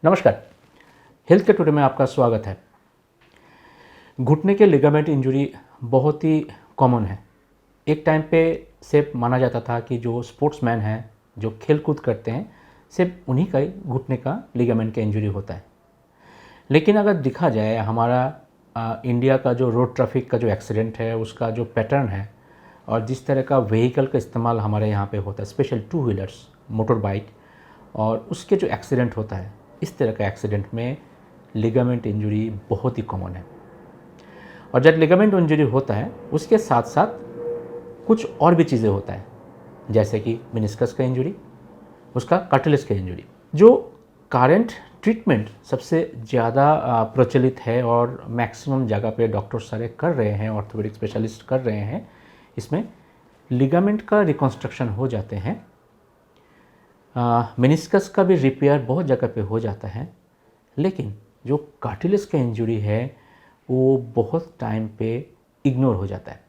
नमस्कार। Health care today में आपका स्वागत है। घुटने के लिगामेंट इंजरी बहुत ही कॉमन है। एक टाइम पे सिर्फ माना जाता था कि जो स्पोर्ट्समैन हैं, जो खेल कूद करते हैं, सिर्फ उन्हीं का ही घुटने का लिगामेंट का इंजरी होता है। लेकिन अगर देखा जाए हमारा इंडिया का जो रोड ट्रैफिक का जो एक्सीडेंट है, उसका जो पैटर्न है और जिस तरह का व्हीकल का इस्तेमाल हमारे यहाँ पे होता है, special two wheelers, motor bike, और उसके जो एक्सीडेंट होता है, इस तरह का एक्सीडेंट में लिगामेंट इंजरी बहुत ही कॉमन है। और जब लिगामेंट इंजरी होता है उसके साथ साथ कुछ और भी चीज़ें होता है, जैसे कि मेनिस्कस का इंजरी, उसका कार्टिलेज का इंजरी। जो करंट ट्रीटमेंट सबसे ज़्यादा प्रचलित है और मैक्सिमम जगह पे डॉक्टर सारे कर रहे हैं, ऑर्थोपेडिक स्पेशलिस्ट कर रहे हैं, इसमें लिगामेंट का रिकॉन्स्ट्रक्शन हो जाते हैं। मेनिस्कस का भी रिपेयर बहुत जगह पे हो जाता है, लेकिन जो कार्टिलेज का इंजरी है वो बहुत टाइम पे इग्नोर हो जाता है।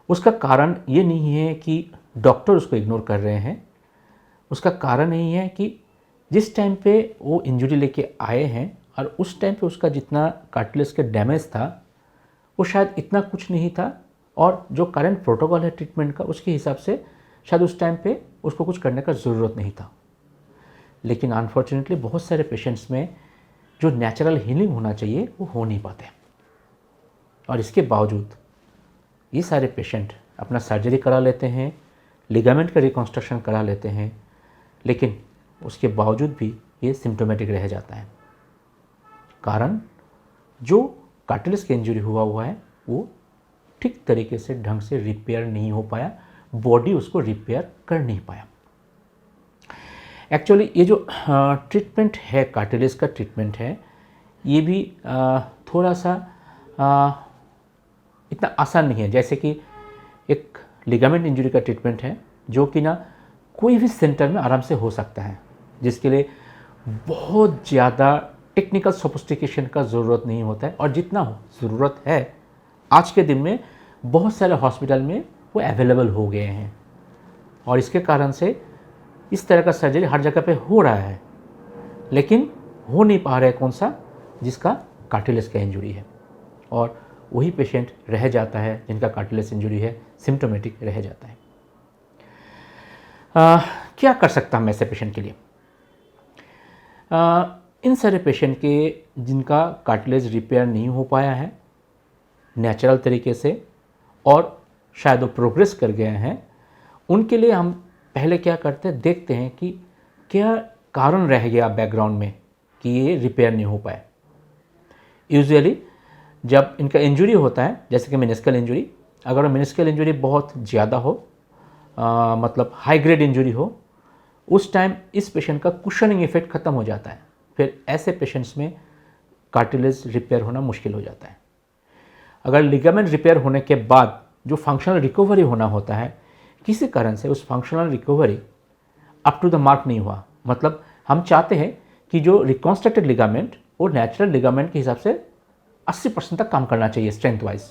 उसका कारण ये नहीं है कि डॉक्टर उसको इग्नोर कर रहे हैं, उसका कारण यही है कि जिस टाइम पे वो इंजरी लेके आए हैं और उस टाइम पे उसका जितना कार्टिलेज का डैमेज था वो शायद इतना कुछ नहीं था, और जो करंट प्रोटोकॉल है ट्रीटमेंट का उसके हिसाब से शायद उस टाइम पे उसको कुछ करने का ज़रूरत नहीं था। लेकिन अनफॉर्चुनेटली बहुत सारे पेशेंट्स में जो नेचुरल हीलिंग होना चाहिए वो हो नहीं पाते, और इसके बावजूद ये सारे पेशेंट अपना सर्जरी करा लेते हैं, लिगामेंट का रिकॉन्स्ट्रक्शन करा लेते हैं, लेकिन उसके बावजूद भी ये सिम्टोमेटिक रह जाता है। कारण जो कार्टिलेज का इंजरी हुआ है वो ठीक तरीके से ढंग से रिपेयर नहीं हो पाया, बॉडी उसको रिपेयर कर नहीं पाया। एक्चुअली ये जो ट्रीटमेंट है, कार्टिलेज का ट्रीटमेंट है, ये भी थोड़ा सा इतना आसान नहीं है। जैसे कि एक लिगामेंट इंजरी का ट्रीटमेंट है जो कि ना कोई भी सेंटर में आराम से हो सकता है, जिसके लिए बहुत ज़्यादा टेक्निकल सोफिस्टिकेशन का ज़रूरत नहीं होता है, और जितना ज़रूरत है आज के दिन में बहुत सारे हॉस्पिटल में वो अवेलेबल हो गए हैं, और इसके कारण से इस तरह का सर्जरी हर जगह पे हो रहा है, लेकिन हो नहीं पा रहा है कौन सा, जिसका कार्टिलेज का इंजरी है, और वही पेशेंट रह जाता है जिनका कार्टिलेज इंजरी है, सिम्टोमेटिक रह जाता है। क्या कर सकता हूँ मैं ऐसे पेशेंट के लिए? इन सारे पेशेंट के जिनका कार्टिलेज रिपेयर नहीं हो पाया है नेचुरल तरीके से, और शायद वो प्रोग्रेस कर गए हैं, उनके लिए हम पहले क्या करते हैं, देखते हैं कि क्या कारण रह गया बैकग्राउंड में कि ये रिपेयर नहीं हो पाए। यूजुअली जब इनका इंजरी होता है, जैसे कि मेनिस्कल इंजरी, अगर मेनिस्कल इंजरी बहुत ज़्यादा हो, मतलब हाई ग्रेड इंजरी हो, उस टाइम इस पेशेंट का कुशनिंग इफेक्ट ख़त्म हो जाता है। फिर ऐसे पेशेंट्स में कार्टिलेज रिपेयर होना मुश्किल हो जाता है। अगर लिगामेंट रिपेयर होने के बाद जो फंक्शनल रिकवरी होना होता है, किसी कारण से उस functional recovery up to the mark नहीं हुआ, मतलब हम चाहते हैं कि जो रिकॉन्स्ट्रक्टेड लिगामेंट वो नेचुरल लिगामेंट के हिसाब से 80% तक काम करना चाहिए स्ट्रेंथ वाइज,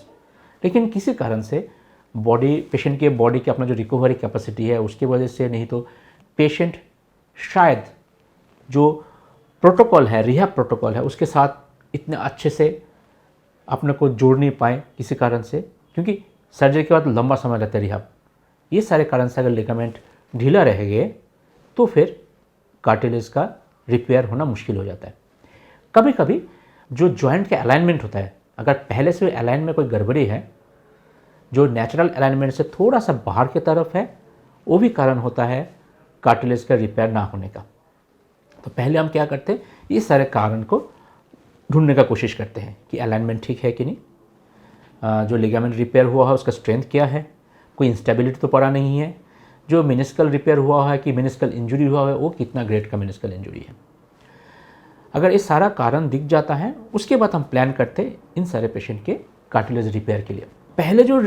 लेकिन किसी कारण से बॉडी, पेशेंट के बॉडी की अपना जो रिकवरी कैपेसिटी है उसकी वजह से, नहीं तो पेशेंट शायद जो प्रोटोकॉल है, रिहैब प्रोटोकॉल है, उसके साथ इतने अच्छे से अपने को जोड़ नहीं पाए किसी कारण से, क्योंकि सर्जरी के बाद लंबा समय लगता है रिहैब। ये सारे कारण से अगर लिगामेंट ढीला रह गए तो फिर कार्टिलेज का रिपेयर होना मुश्किल हो जाता है। कभी कभी जो जॉइंट का अलाइनमेंट होता है, अगर पहले से अलाइन में कोई गड़बड़ी है, जो नेचुरल अलाइनमेंट से थोड़ा सा बाहर की तरफ है, वो भी कारण होता है कार्टिलेज का रिपेयर ना होने का। तो पहले हम क्या करते हैं, ये सारे कारण को ढूंढने का कोशिश करते हैं कि अलाइनमेंट ठीक है कि नहीं, जो लिगामेंट रिपेयर हुआ है उसका स्ट्रेंथ क्या है, कोई इंस्टेबिलिटी तो पड़ा नहीं है, जो मेनिस्कल रिपेयर हुआ है कि मेनिस्कल इंजरी हुआ है वो कितना ग्रेड का मेनिस्कल इंजरी है। अगर ये सारा कारण दिख जाता है, उसके बाद हम प्लान करते हैं इन सारे पेशेंट के कार्टिलेज रिपेयर के लिए। पहले जो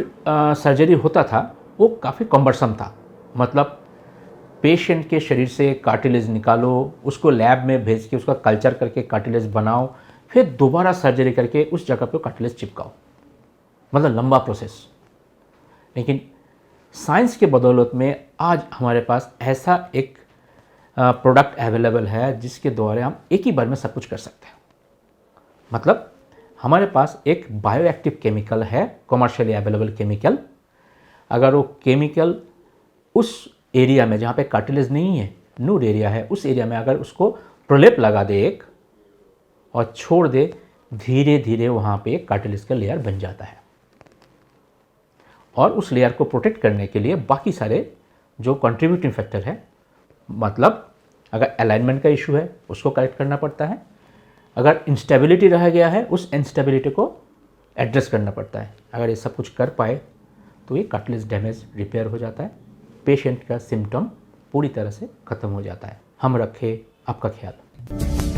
सर्जरी होता था वो काफ़ी कॉम्बरसम था, मतलब पेशेंट के शरीर से कार्टिलेज निकालो, उसको लैब में भेज के उसका कल्चर करके कार्टिलेज बनाओ, फिर दोबारा सर्जरी करके उस जगह पे कार्टिलेज चिपकाओ, मतलब लंबा प्रोसेस। लेकिन साइंस के बदौलत में आज हमारे पास ऐसा एक प्रोडक्ट अवेलेबल है जिसके द्वारा हम एक ही बार में सब कुछ कर सकते हैं। मतलब हमारे पास एक बायोएक्टिव केमिकल है, कॉमर्शियली अवेलेबल केमिकल। अगर वो केमिकल उस एरिया में जहाँ पे कार्टिलेज नहीं है, नूड एरिया है, उस एरिया में अगर उसको प्रलेप लगा दे एक और छोड़ दे, धीरे धीरे वहाँ पे कार्टिलेज का लेयर बन जाता है। और उस लेयर को प्रोटेक्ट करने के लिए बाकी सारे जो कंट्रीब्यूटिंग फैक्टर है, मतलब अगर अलाइनमेंट का इशू है उसको करेक्ट करना पड़ता है, अगर इंस्टेबिलिटी रह गया है उस इंस्टेबिलिटी को एड्रेस करना पड़ता है। अगर ये सब कुछ कर पाए तो ये कार्टिलेज डैमेज रिपेयर हो जाता है, पेशेंट का सिम्टम पूरी तरह से ख़त्म हो जाता है। हम रखें आपका ख्याल।